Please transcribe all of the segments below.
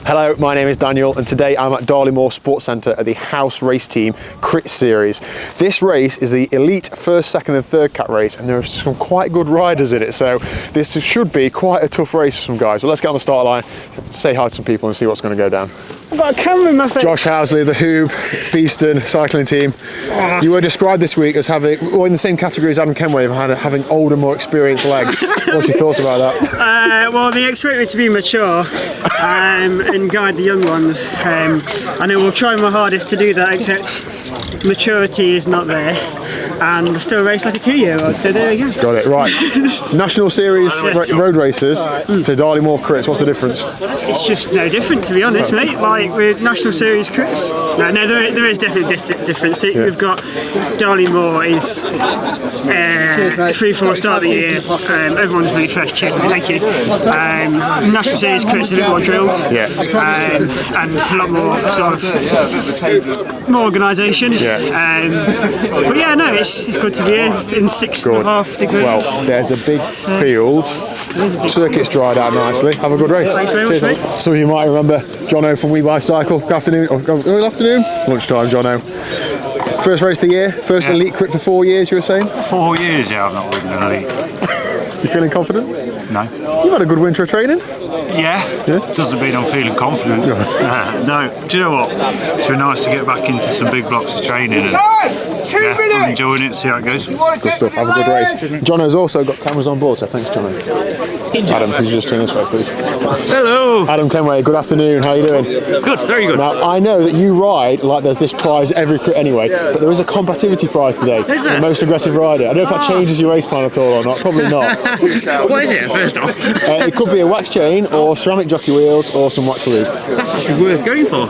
Hello, my name is Daniel and today I'm at Darley Sports Centre at the Haus Race Team Crit Series. This race is the elite first, second and third cat race and there are some quite good riders in it, so this should be quite a tough race for some guys. But let's get on the start line, say hi to some people and see what's going to go down. I've got a camera in my face. Josh Housley, the Hoob, Beeston cycling team. You were described this week as having, well, in the same category as Adam Kenway, having older, more experienced legs. What's your thoughts about that? Well, they expect me to be mature and guide the young ones, and I will try my hardest to do that, except maturity is not there. And still race like a 2-year-old, so there we go. Got it, right. National Series road races to Darley Moor Crits, what's the difference? It's just no different, to be honest, mate. Like with National Series Crits, no, there is definitely difference. Yeah. We've got Darley Moor is 3-4 start of the year, everyone's really fresh, cheers, thank you. National Series Crits are a bit more drilled, and a lot more sort of, more organisation. But yeah, no, it's good to be here in 6.5 degrees. Well, there's a big field. Circuit's dried out nicely. Have a good race. Thanks very much, mate. Some of you might remember Jono from We Bicycle. Good afternoon. Good afternoon. Lunchtime, Jono. First race of the year. First elite crit for 4 years, you were saying? 4 years, yeah, I've not ridden an elite. You feeling confident? No. You've had a good winter of training? Yeah. Doesn't mean I'm feeling confident. No. Do you know what? It's been nice to get back into some big blocks of training and I'm enjoying it, see how it goes. Good stuff, have a good race. Jono's also got cameras on board, so thanks, Jono. Adam, could you just turn this way, please? Hello! Adam Kenway, good afternoon, how are you doing? Good, very good. Now, I know that you ride like there's this prize every crit anyway, but there is a combativity prize today. Is there? The most aggressive rider. I don't know if that changes your race plan at all or not, probably not. What is it, first off? It could be a wax chain or ceramic jockey wheels or some wax lube. That's actually worth going for.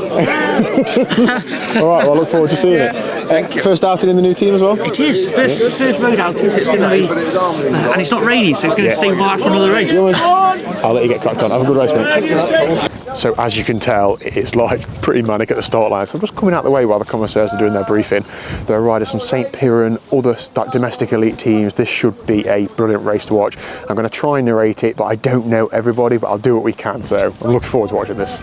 Alright, well I look forward to seeing it. First outing in the new team as well? It is, first road outing, so it's going to be, and it's not raining, so it's going to stay wide for another race. I'll let you get cracked on. Have a good race, mate. So as you can tell, it's like pretty manic at the start line. So I'm just coming out the way while the commissaires are doing their briefing. There are riders from St. Piran, other domestic elite teams. This should be a brilliant race to watch. I'm going to try and narrate it, but I don't know everybody, but I'll do what we can. So I'm looking forward to watching this.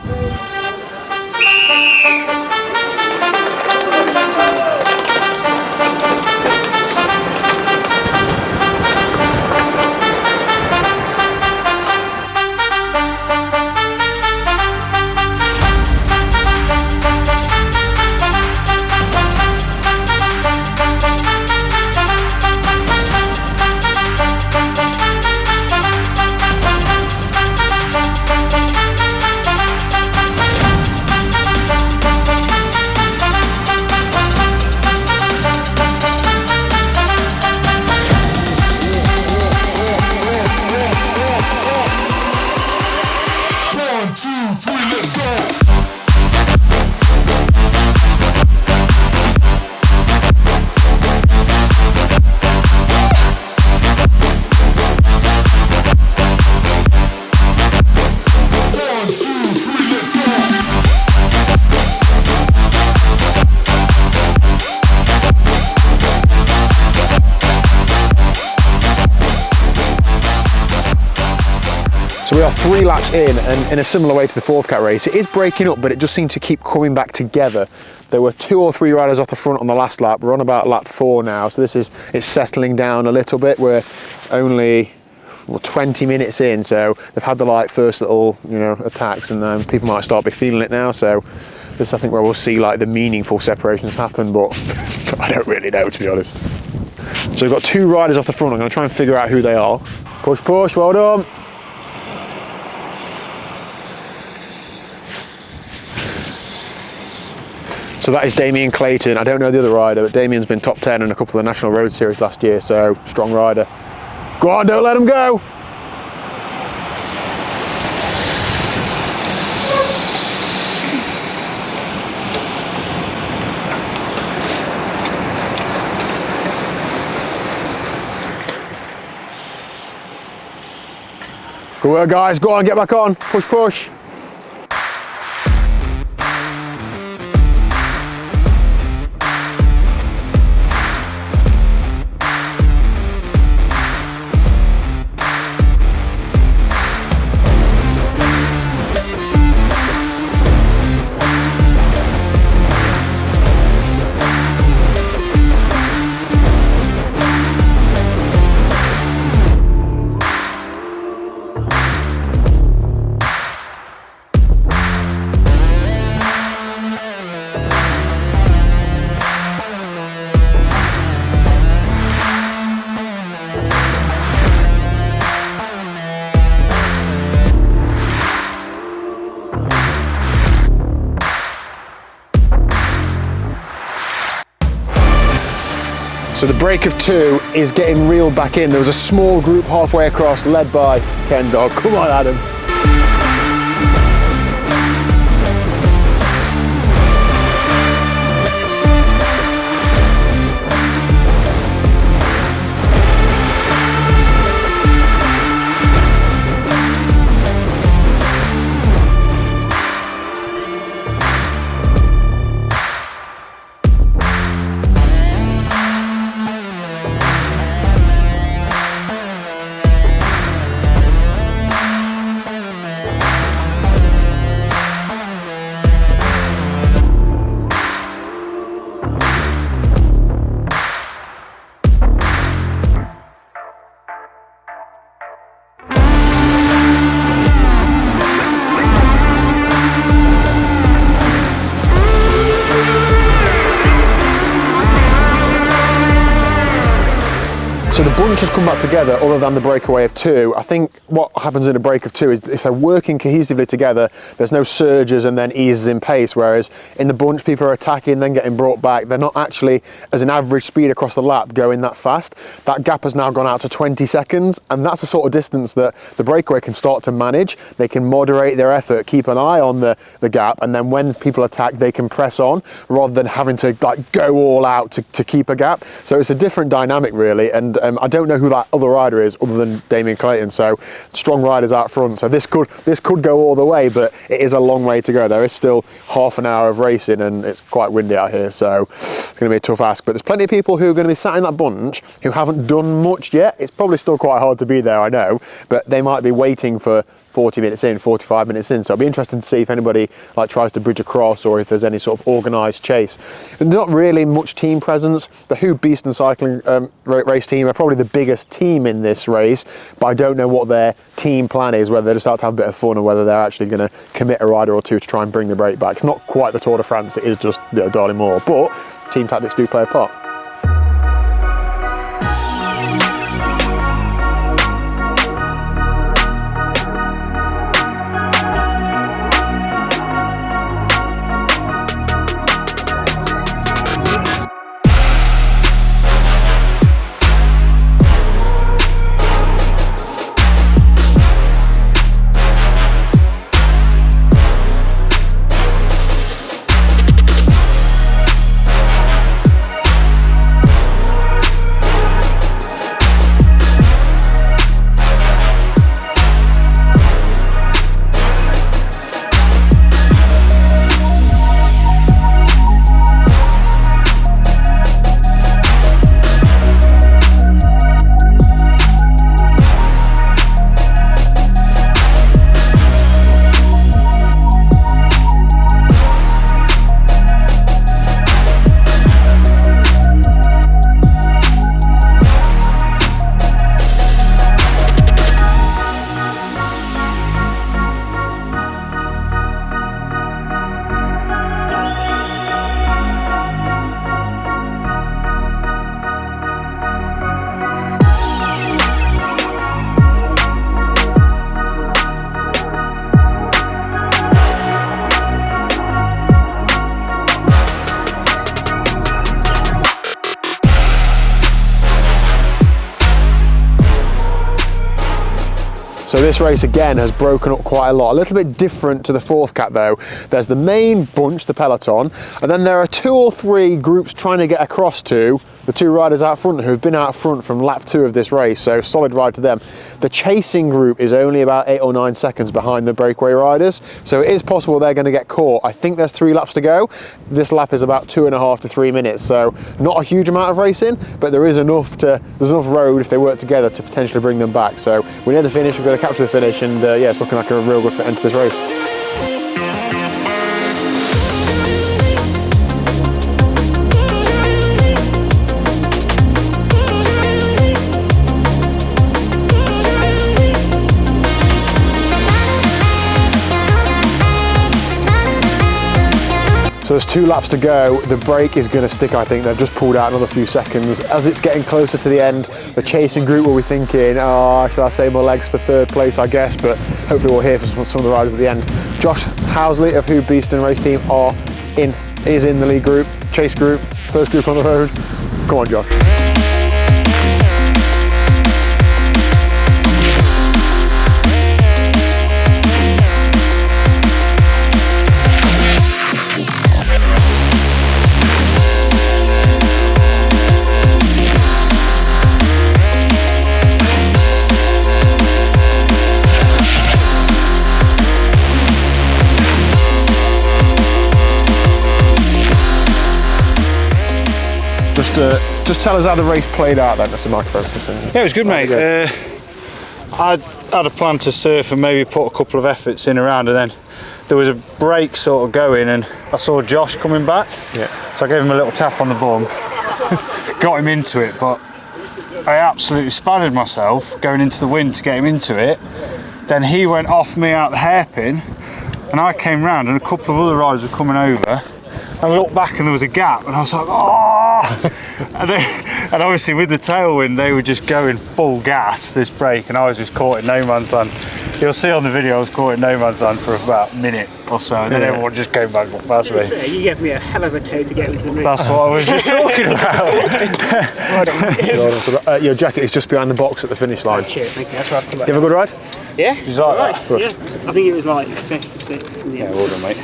So we are 3 laps in, and in a similar way to the 4th cat race, it is breaking up, but it just seemed to keep coming back together. There were 2 or 3 riders off the front on the last lap. We're on about lap 4 now, so it's settling down a little bit. We're only 20 minutes in, so they've had the first little attacks, and people might start be feeling it now. So this, I think, where we'll see the meaningful separations happen, but I don't really know, to be honest. So we've got 2 riders off the front. I'm going to try and figure out who they are. Push, push, well done. So that is Damien Clayton. I don't know the other rider, but Damien's been top 10 in a couple of the National Road Series last year, so strong rider. Go on, don't let him go. Good work, guys. Go on, get back on. Push, push. So the break of 2 is getting reeled back in. There was a small group halfway across, led by Ken Dog. Come on, Adam. So the bunch has come back together other than the breakaway of 2. I think what happens in a break of 2 is if they're working cohesively together, there's no surges and then eases in pace, whereas in the bunch people are attacking, then getting brought back. They're not actually, as an average speed across the lap, going that fast. That gap has now gone out to 20 seconds, and that's the sort of distance that the breakaway can start to manage. They can moderate their effort, keep an eye on the gap, and then when people attack, they can press on rather than having to like go all out to keep a gap. So it's a different dynamic really, and I don't know who that other rider is other than Damien Clayton, so strong riders out front. So this could go all the way, but it is a long way to go. There is still half an hour of racing and it's quite windy out here, so it's going to be a tough ask. But there's plenty of people who are going to be sat in that bunch who haven't done much yet. It's probably still quite hard to be there, I know, but they might be waiting for 40 minutes in, 45 minutes in. So it'll be interesting to see if anybody like tries to bridge across or if there's any sort of organised chase. There's not really much team presence. The Haus Beeston Cycling Race Team are probably the biggest team in this race, but I don't know what their team plan is, whether they just start to have a bit of fun or whether they're actually going to commit a rider or two to try and bring the break back. It's not quite the Tour de France, it is just, you know, Darley Moor, but team tactics do play a part. So this race again has broken up quite a lot. A little bit different to the fourth cat though. There's the main bunch, the peloton, and then there are 2 or 3 groups trying to get across to the 2 riders out front who have been out front from lap 2 of this race, so solid ride to them. The chasing group is only about 8 or 9 seconds behind the breakaway riders, so it is possible they're going to get caught. I think there's 3 laps to go. This lap is about 2.5 to 3 minutes, so not a huge amount of racing, but there is enough there's enough road if they work together to potentially bring them back. So we're near the finish, we've got to capture the finish, and yeah, it's looking like a real good end to this race. So there's 2 laps to go. The break is going to stick, I think. They've just pulled out another few seconds. As it's getting closer to the end, the chasing group will be thinking, oh, should I save my legs for 3rd place, I guess, but hopefully we'll hear from some of the riders at the end. Josh Housley of Haus Beeston Race Team is in the lead group, chase group, first group on the road. Come on, Josh. Just tell us how the race played out then. That's the microphone. Yeah, it was good, mate. I had a plan to surf and maybe put a couple of efforts in around, and then there was a break sort of going, and I saw Josh coming back. Yeah. So I gave him a little tap on the bum, got him into it, but I absolutely spanned myself going into the wind to get him into it. Then he went off me out the hairpin, and I came round, and a couple of other riders were coming over. I looked back and there was a gap, and I was like, oh! and obviously with the tailwind, they were just going full gas this break, and I was just caught in no man's land. You'll see on the video I was caught in no man's land for about a minute or so, and then everyone just came back up past me. You gave me a hell of a tow to get me to the moon. That's what I was just talking about. Your jacket is just behind the box at the finish line. Cheers, thank you. That's where I've come back. You have a good ride? Yeah? He's like that. Yeah, I think it was like 5th or 6th in the end. Well done, mate.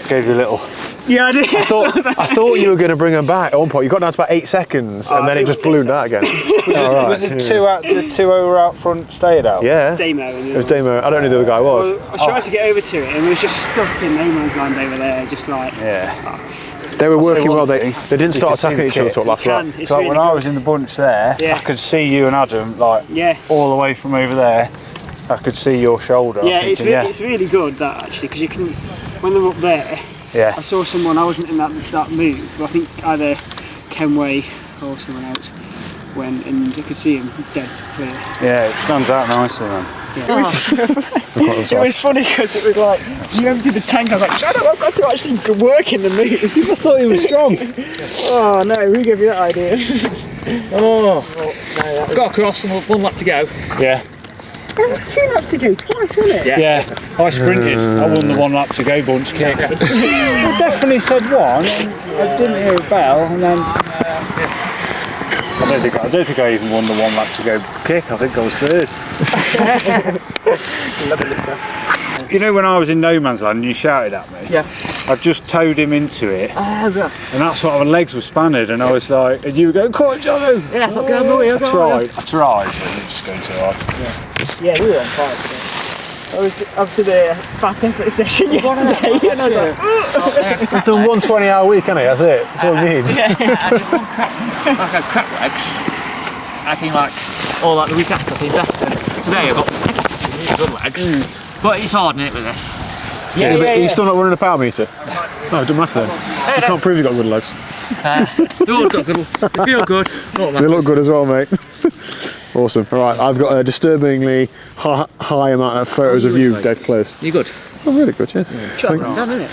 Gave you a little. Yeah, I did. I thought you were going to bring him back at one point. You got down to about 8 seconds, and then it just ballooned out again. Was it the two over out front stayed out? Yeah. It was Damo. I don't know who the other guy was. Well, I tried to get over to it, and we was just stuck in no man's land over there, just like. Yeah. They were working well. They didn't start attacking each other until last lap. So when I was in the bunch there, I could see you and Adam all the way from over there. I could see your shoulder. Yeah, it's really good that actually, because you can, when they're up there. Yeah. I saw someone, I wasn't in that move, but I think either Kenway or someone else went, and I could see him dead clear. Yeah, it stands out nicely, man. Yeah. It was funny because it was like, you emptied the tank, I was like, I've got to actually work in the move. People thought he was strong. Oh no, who gave you that idea? I've got across and one lap to go. Yeah. There was 2 laps to go twice, wasn't it? Yeah. I sprinted. I won the 1 lap to go bunch kick. I definitely said 1. I didn't hear a bell, and then I don't think I even won the 1 lap to go kick. I think I was 3rd. You know when I was in no man's land and you shouted at me? Yeah. I just towed him into it. Oh, yeah. And that's what my legs were spanned, and I was like, and you were going, come on, Jono! Yeah, I thought, go away, I tried, but it was just going too hard. Yeah, we were on fire today. I was up to the fat effort session yesterday, and I was like, He's done 1 20-hour week, hasn't he? That's it. That's all he needs. Like I had crap legs. I think like all like the week after I think better. Today I've got really good legs. But it's hard, isn't it, with this? Yeah, but he's still not running a power meter. No, it doesn't matter then. You can't prove you've got good legs. They all got good. They feel good. They look good as well, mate. Awesome. All right, I've got a disturbingly high amount of photos of you dead close. You good? Oh, really good, yeah. TriathlonDan, isn't it?